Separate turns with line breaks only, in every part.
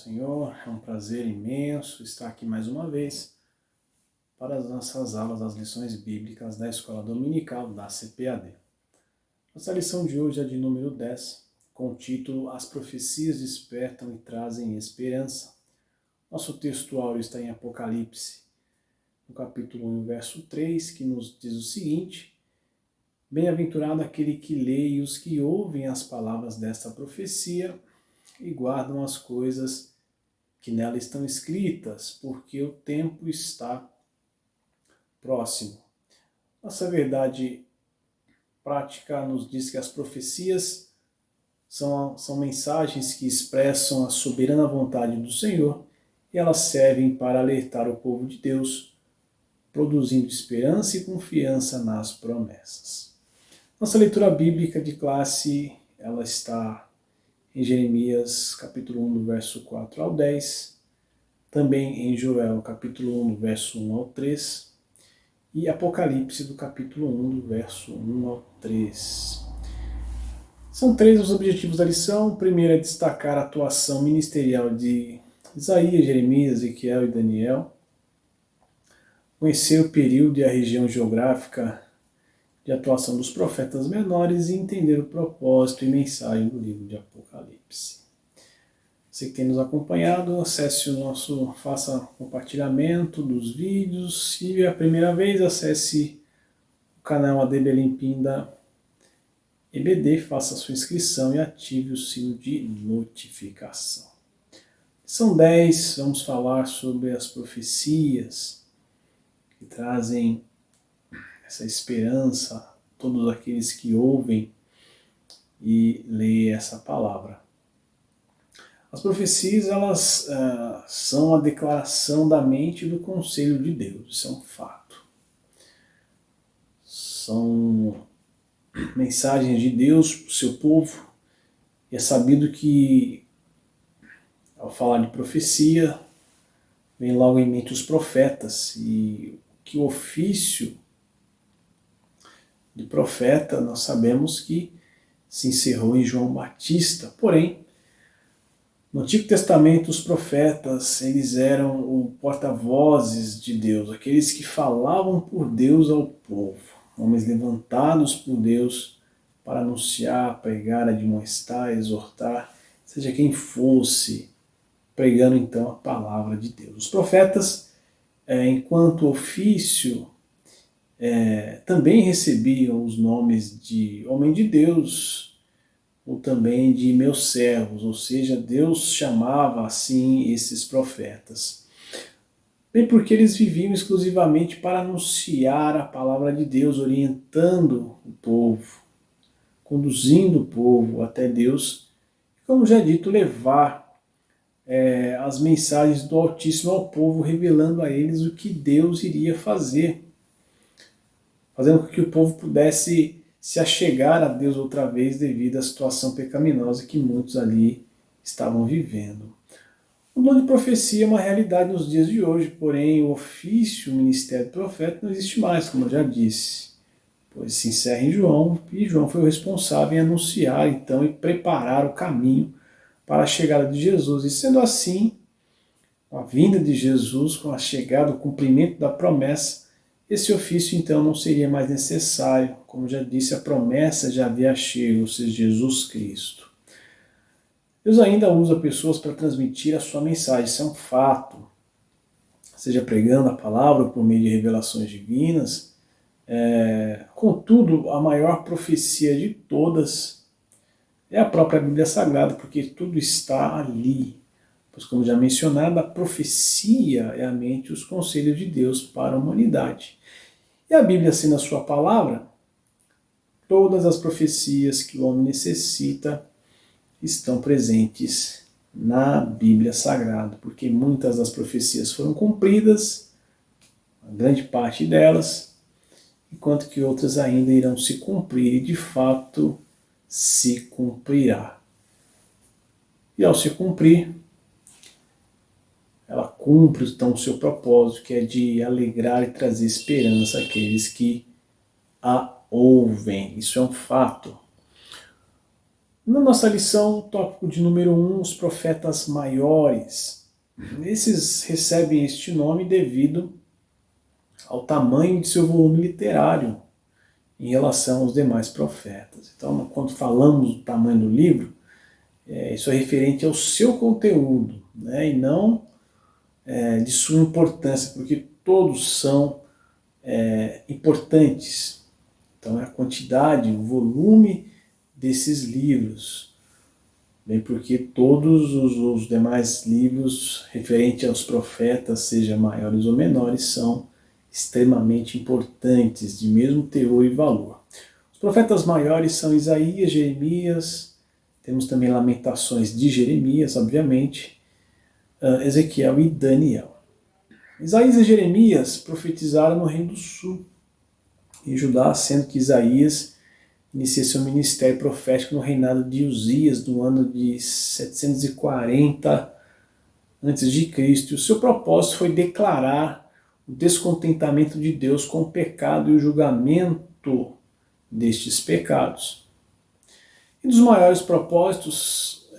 Senhor, é um prazer imenso estar aqui mais uma vez para as nossas aulas das lições bíblicas da Escola Dominical da CPAD. Nossa lição de hoje é de número 10, com o título As Profecias Despertam e Trazem Esperança. Nosso texto áureo está em Apocalipse, no capítulo 1, verso 3, que nos diz o seguinte: Bem-aventurado aquele que lê e os que ouvem as palavras desta profecia e guardam as coisas que nela estão escritas, porque o tempo está próximo. Nossa verdade prática nos diz que as profecias são mensagens que expressam a soberana vontade do Senhor e elas servem para alertar o povo de Deus, produzindo esperança e confiança nas promessas. Nossa leitura bíblica de classe ela está em Jeremias, capítulo 1, do verso 4 ao 10, também em Joel, capítulo 1, do verso 1 ao 3, e Apocalipse, do capítulo 1, do verso 1 ao 3. São três os objetivos da lição. O primeiro é destacar a atuação ministerial de Isaías, Jeremias, Ezequiel e Daniel, conhecer o período e a região geográfica de atuação dos profetas menores e entender o propósito e mensagem do livro de Apocalipse. Você que tem nos acompanhado, faça compartilhamento dos vídeos. Se é a primeira vez, acesse o canal AD Belém Pinda EBD, faça a sua inscrição e ative o sino de notificação. Lição 10, vamos falar sobre as profecias que trazem essa esperança a todos aqueles que ouvem e leem essa palavra. As profecias, elas são a declaração da mente e do conselho de Deus, isso é um fato. São mensagens de Deus para o seu povo, e é sabido que, ao falar de profecia, vem logo em mente os profetas, e que o ofício de profeta, nós sabemos que se encerrou em João Batista. Porém, no Antigo Testamento, os profetas, eles eram o porta-vozes de Deus, aqueles que falavam por Deus ao povo, homens levantados por Deus para anunciar, pregar, admoestar, exortar, seja quem fosse, pregando então a palavra de Deus. Os profetas, enquanto ofício, também recebiam os nomes de homem de Deus, ou também de meus servos, ou seja, Deus chamava assim esses profetas. Bem, porque eles viviam exclusivamente para anunciar a palavra de Deus, orientando o povo, conduzindo o povo até Deus, e, como já dito, levar as mensagens do Altíssimo ao povo, revelando a eles o que Deus iria fazer, fazendo com que o povo pudesse se achegar a Deus outra vez devido à situação pecaminosa que muitos ali estavam vivendo. O dom de profecia é uma realidade nos dias de hoje, porém o ofício, o ministério do profeta não existe mais, como eu já disse, pois se encerra em João, e João foi o responsável em anunciar então e preparar o caminho para a chegada de Jesus. E sendo assim, com a vinda de Jesus, com a chegada, o cumprimento da promessa, esse ofício então não seria mais necessário. Como já disse, a promessa já havia chego, ou seja, Jesus Cristo. Deus ainda usa pessoas para transmitir a sua mensagem, isso é um fato. Seja pregando a palavra por meio de revelações divinas. Contudo, a maior profecia de todas é a própria Bíblia Sagrada, porque tudo está ali. Pois, como já mencionado, a profecia é a mente e os conselhos de Deus para a humanidade. E a Bíblia, sendo a sua palavra, todas as profecias que o homem necessita estão presentes na Bíblia Sagrada, porque muitas das profecias foram cumpridas, a grande parte delas, enquanto que outras ainda irão se cumprir, e de fato se cumprirá. E ao se cumprir, ela cumpre então o seu propósito, que é de alegrar e trazer esperança àqueles que a ouvem. Isso é um fato. Na nossa lição, tópico de número 1, os profetas maiores. Esses recebem este nome devido ao tamanho de seu volume literário em relação aos demais profetas. Então, quando falamos do tamanho do livro, isso é referente ao seu conteúdo, né, e não de sua importância, porque todos são importantes. Então, é a quantidade, o volume desses livros, bem porque todos os demais livros referentes aos profetas, seja maiores ou menores, são extremamente importantes, de mesmo teor e valor. Os profetas maiores são Isaías, Jeremias, temos também Lamentações de Jeremias, obviamente, Ezequiel e Daniel. Isaías e Jeremias profetizaram no Reino do Sul, em Judá, sendo que Isaías inicia seu ministério profético no reinado de Uzias, no ano de 740 a.C., e o seu propósito foi declarar o descontentamento de Deus com o pecado e o julgamento destes pecados. E dos maiores propósitos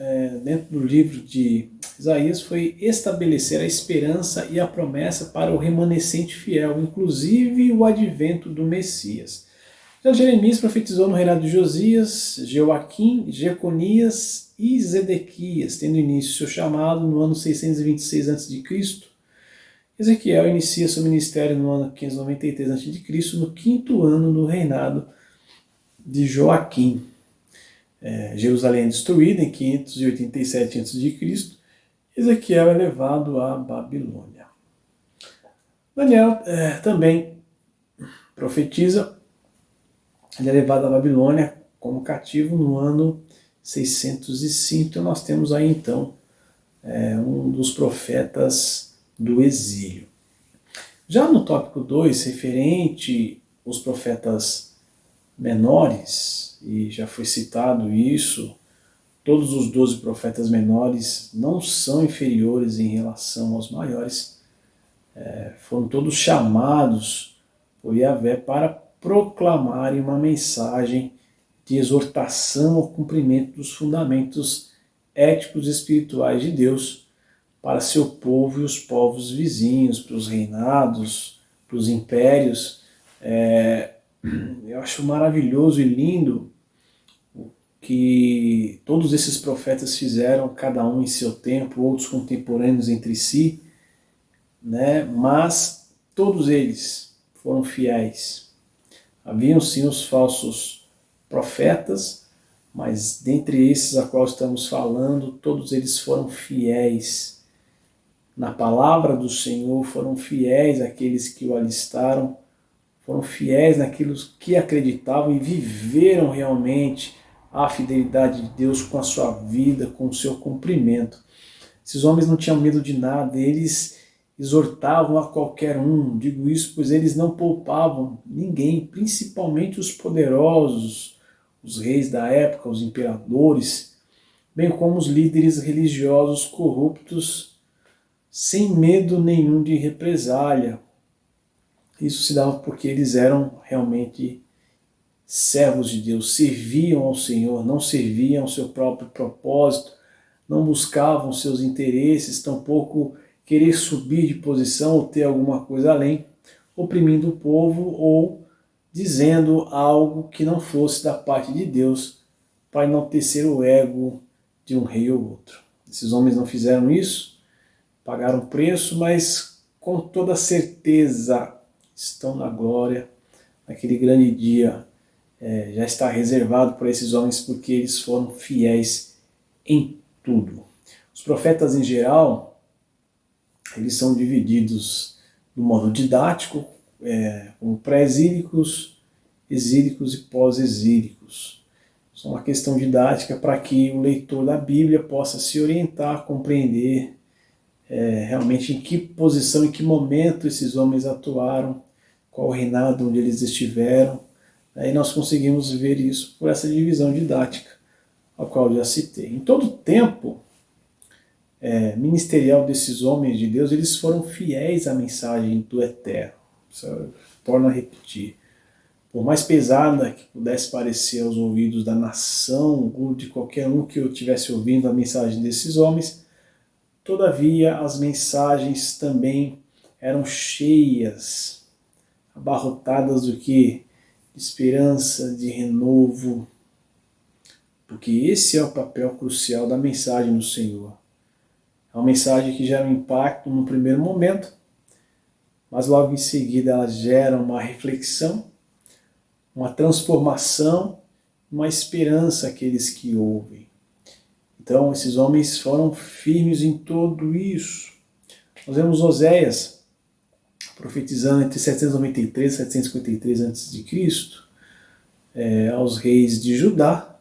dentro do livro de Isaías foi estabelecer a esperança e a promessa para o remanescente fiel, inclusive o advento do Messias. Já Jeremias profetizou no reinado de Josias, Joaquim, Jeconias e Zedequias, tendo início seu chamado no ano 626 a.C. Ezequiel inicia seu ministério no ano 593 a.C., no quinto ano do reinado de Joaquim. Jerusalém é destruída em 587 a.C., Ezequiel é levado à Babilônia. Daniel também profetiza, ele é levado à Babilônia como cativo no ano 605, então nós temos aí então um dos profetas do exílio. Já no tópico 2, referente aos profetas menores, e já foi citado isso, todos os 12 profetas menores não são inferiores em relação aos maiores, foram todos chamados por Yahvé para proclamarem uma mensagem de exortação ao cumprimento dos fundamentos éticos e espirituais de Deus para seu povo e os povos vizinhos, para os reinados, para os impérios. Eu acho maravilhoso e lindo o que todos esses profetas fizeram, cada um em seu tempo, outros contemporâneos entre si, né? Mas todos eles foram fiéis. Haviam sim os falsos profetas, mas dentre esses a qual estamos falando, todos eles foram fiéis na palavra do Senhor, foram fiéis àqueles que o alistaram, foram fiéis naquilo que acreditavam e viveram realmente a fidelidade de Deus com a sua vida, com o seu cumprimento. Esses homens não tinham medo de nada, eles exortavam a qualquer um, digo isso pois eles não poupavam ninguém, principalmente os poderosos, os reis da época, os imperadores, bem como os líderes religiosos corruptos, sem medo nenhum de represália. Isso se dava porque eles eram realmente servos de Deus, serviam ao Senhor, não serviam ao seu próprio propósito, não buscavam seus interesses, tampouco querer subir de posição ou ter alguma coisa além, oprimindo o povo ou dizendo algo que não fosse da parte de Deus para enaltecer o ego de um rei ou outro. Esses homens não fizeram isso, pagaram preço, mas com toda certeza estão na glória, naquele grande dia. Já está reservado para esses homens porque eles foram fiéis em tudo. Os profetas em geral, eles são divididos no modo didático, como pré-exílicos, exílicos e pós-exílicos. Isso é uma questão didática para que o leitor da Bíblia possa se orientar, compreender realmente em que posição, em que momento esses homens atuaram, qual o reinado onde eles estiveram. E nós conseguimos ver isso por essa divisão didática, a qual eu já citei. Em todo o tempo ministerial desses homens de Deus, eles foram fiéis à mensagem do Eterno. Isso eu torno a repetir. Por mais pesada que pudesse parecer aos ouvidos da nação ou de qualquer um que eu estivesse ouvindo a mensagem desses homens, todavia as mensagens também eram cheias, abarrotadas do que? De esperança, de renovo, porque esse é o papel crucial da mensagem do Senhor. É uma mensagem que gera um impacto no primeiro momento, mas logo em seguida ela gera uma reflexão, uma transformação, uma esperança àqueles que ouvem. Então esses homens foram firmes em tudo isso. Nós vemos Oséias profetizando entre 793 e 753 a.C. Aos reis de Judá,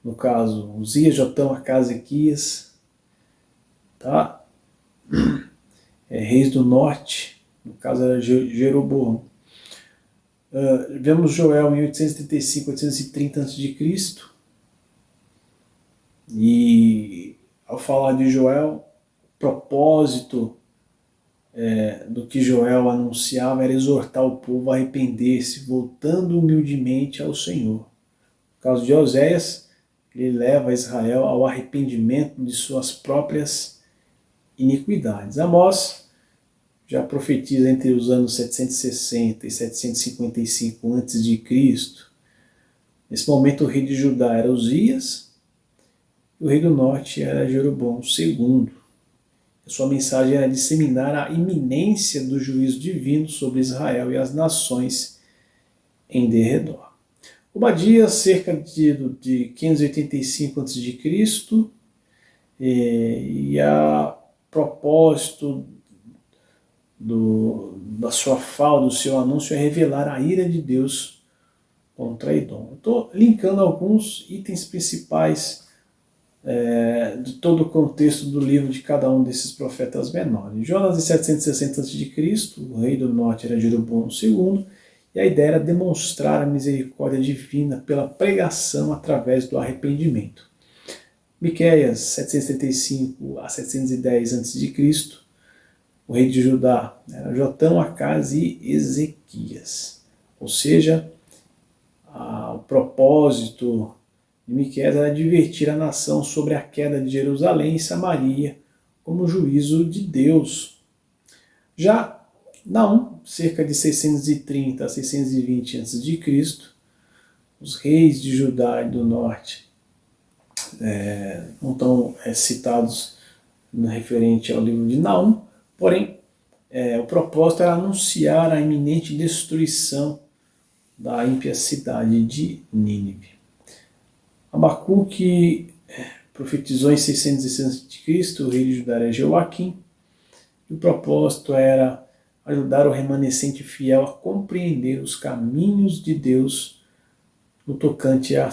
no caso Uzias, Jotão, Acás, Ezequias, tá? Reis do norte, no caso era Jeroboão. Vemos Joel em 835, 830 a.C. E ao falar de Joel, o propósito do que Joel anunciava era exortar o povo a arrepender-se, voltando humildemente ao Senhor. No caso de Oséias, ele leva Israel ao arrependimento de suas próprias iniquidades. Amós já profetiza entre os anos 760 e 755 a.C. Nesse momento o rei de Judá era Uzias e o rei do norte era Jeroboão II. A sua mensagem era disseminar a iminência do juízo divino sobre Israel e as nações em derredor. Obadias, cerca de 585 a.C., e a propósito da sua fala, do seu anúncio, é revelar a ira de Deus contra Edom. Estou linkando alguns itens principais de todo o contexto do livro de cada um desses profetas menores. Jonas, em 760 a.C., o rei do norte era Jeroboão II, e a ideia era demonstrar a misericórdia divina pela pregação através do arrependimento. Miqueias, 775 a 710 a.C., o rei de Judá era Jotão, Acás e Ezequias. Ou seja, o propósito de Miqueias era advertir a nação sobre a queda de Jerusalém e Samaria como juízo de Deus. Já Naum, cerca de 630 a 620 a.C., os reis de Judá e do norte não estão citados no referente ao livro de Naum, porém o propósito era anunciar a iminente destruição da ímpia cidade de Nínive. Abacuque profetizou em 616 a.C., o rei de Judá era Joaquim, e o propósito era ajudar o remanescente fiel a compreender os caminhos de Deus no tocante à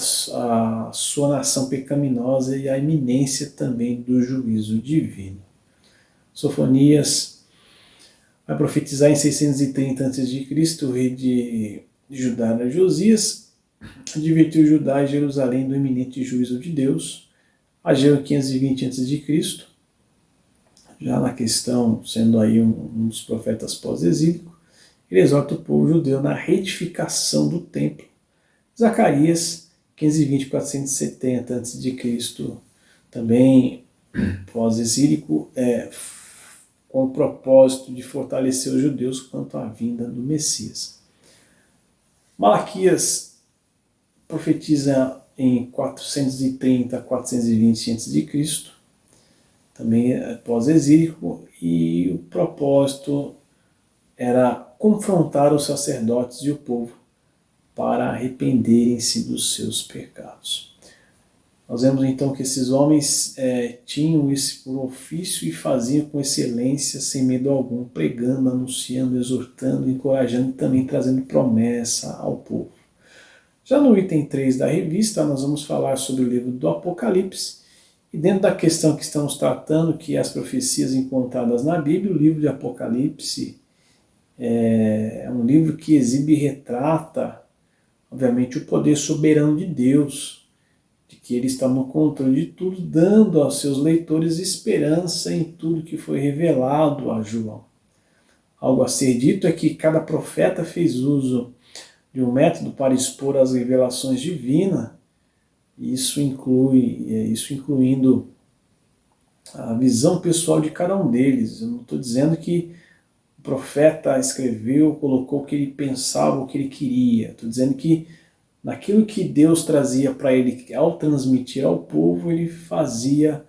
sua nação pecaminosa e à iminência também do juízo divino. Sofonias vai profetizar em 630 a.C., o rei de Judá era Josias, advertiu Judá e Jerusalém do iminente juízo de Deus. Ageu em 520 a.C., já na questão, sendo aí um dos profetas pós-exílico, ele exorta o povo judeu na retificação do templo. Zacarias, 520 a 470 a.C., também pós-exílico, com o propósito de fortalecer os judeus quanto à vinda do Messias. Malaquias profetiza em 430 a 420 a.C., também pós-exílico, e o propósito era confrontar os sacerdotes e o povo para arrependerem-se dos seus pecados. Nós vemos então que esses homens tinham isso por ofício e faziam com excelência, sem medo algum, pregando, anunciando, exortando, encorajando e também trazendo promessa ao povo. Já no item 3 da revista, nós vamos falar sobre o livro do Apocalipse, e dentro da questão que estamos tratando, que é as profecias encontradas na Bíblia, o livro de Apocalipse é um livro que exibe e retrata, obviamente, o poder soberano de Deus, de que Ele está no controle de tudo, dando aos seus leitores esperança em tudo que foi revelado a João. Algo a ser dito é que cada profeta fez uso de um método para expor as revelações divinas, isso incluindo a visão pessoal de cada um deles. Eu não estou dizendo que o profeta escreveu, colocou o que ele pensava, o que ele queria. Estou dizendo que naquilo que Deus trazia para ele, ao transmitir ao povo, ele fazia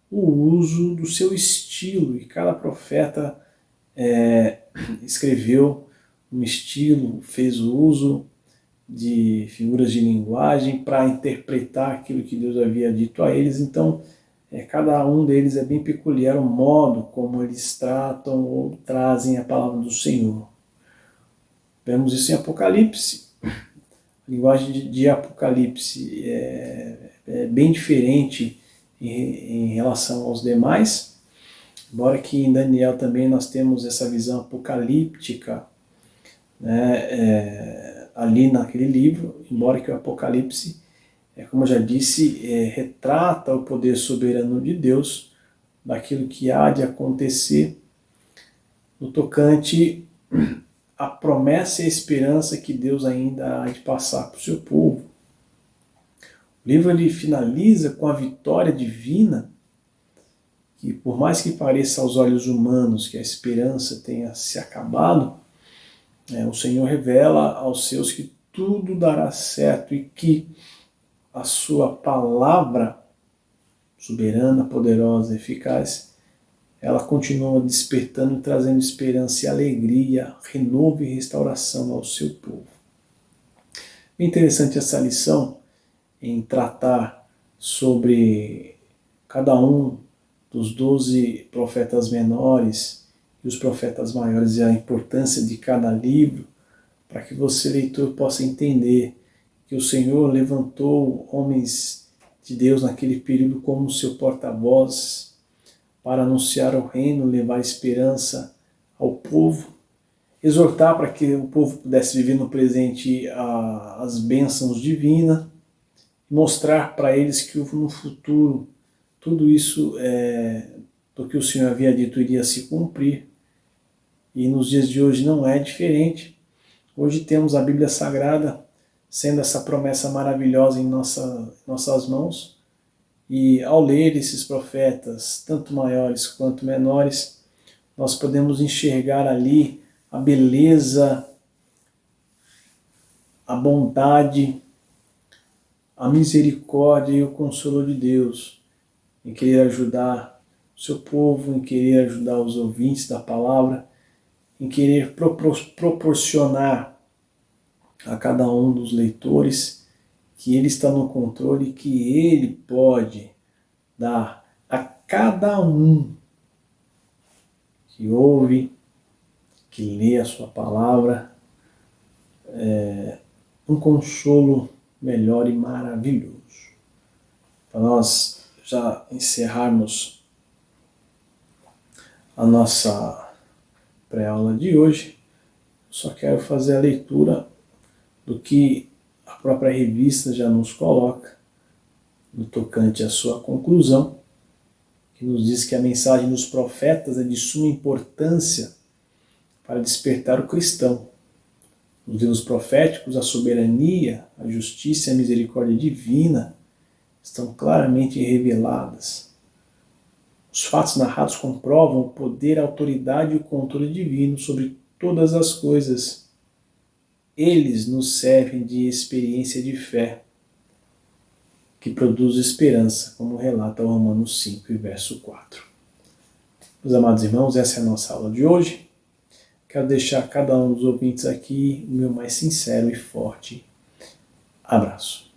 o uso do seu estilo, e cada profeta escreveu um estilo, fez o uso de figuras de linguagem para interpretar aquilo que Deus havia dito a eles. Então, cada um deles é bem peculiar o modo como eles tratam ou trazem a palavra do Senhor. Vemos isso em Apocalipse. A linguagem de Apocalipse é bem diferente em relação aos demais, embora que em Daniel também nós temos essa visão apocalíptica, né, ali naquele livro, embora que o Apocalipse, como eu já disse, retrata o poder soberano de Deus, daquilo que há de acontecer no tocante à promessa e a esperança que Deus ainda há de passar para o seu povo. O livro ele finaliza com a vitória divina, que por mais que pareça aos olhos humanos que a esperança tenha se acabado, o Senhor revela aos seus que tudo dará certo e que a sua palavra soberana, poderosa, eficaz, ela continua despertando e trazendo esperança e alegria, renovo e restauração ao seu povo. É interessante essa lição em tratar sobre cada um dos 12 profetas menores e os profetas maiores e a importância de cada livro, para que você, leitor, possa entender que o Senhor levantou homens de Deus naquele período como seu porta-voz para anunciar o reino, levar esperança ao povo, exortar para que o povo pudesse viver no presente as bênçãos divinas, mostrar para eles que no futuro tudo isso do que o Senhor havia dito iria se cumprir. E nos dias de hoje não é diferente. Hoje temos a Bíblia Sagrada sendo essa promessa maravilhosa em nossas mãos, e ao ler esses profetas, tanto maiores quanto menores, nós podemos enxergar ali a beleza, a bondade, a misericórdia e o consolo de Deus em querer ajudar o seu povo, em querer ajudar os ouvintes da palavra, em querer proporcionar a cada um dos leitores que Ele está no controle e que Ele pode dar a cada um que ouve, que lê a sua palavra, um consolo melhor e maravilhoso. Para nós já encerrarmos a nossa pré-aula de hoje, só quero fazer a leitura do que a própria revista já nos coloca no tocante à sua conclusão, que nos diz que a mensagem dos profetas é de suma importância para despertar o cristão. Nos livros proféticos, a soberania, a justiça e a misericórdia divina estão claramente reveladas. Os fatos narrados comprovam o poder, a autoridade e o controle divino sobre todas as coisas. Eles nos servem de experiência de fé, que produz esperança, como relata Romanos 5, verso 4. Meus amados irmãos, essa é a nossa aula de hoje. Quero deixar a cada um dos ouvintes aqui o meu mais sincero e forte abraço.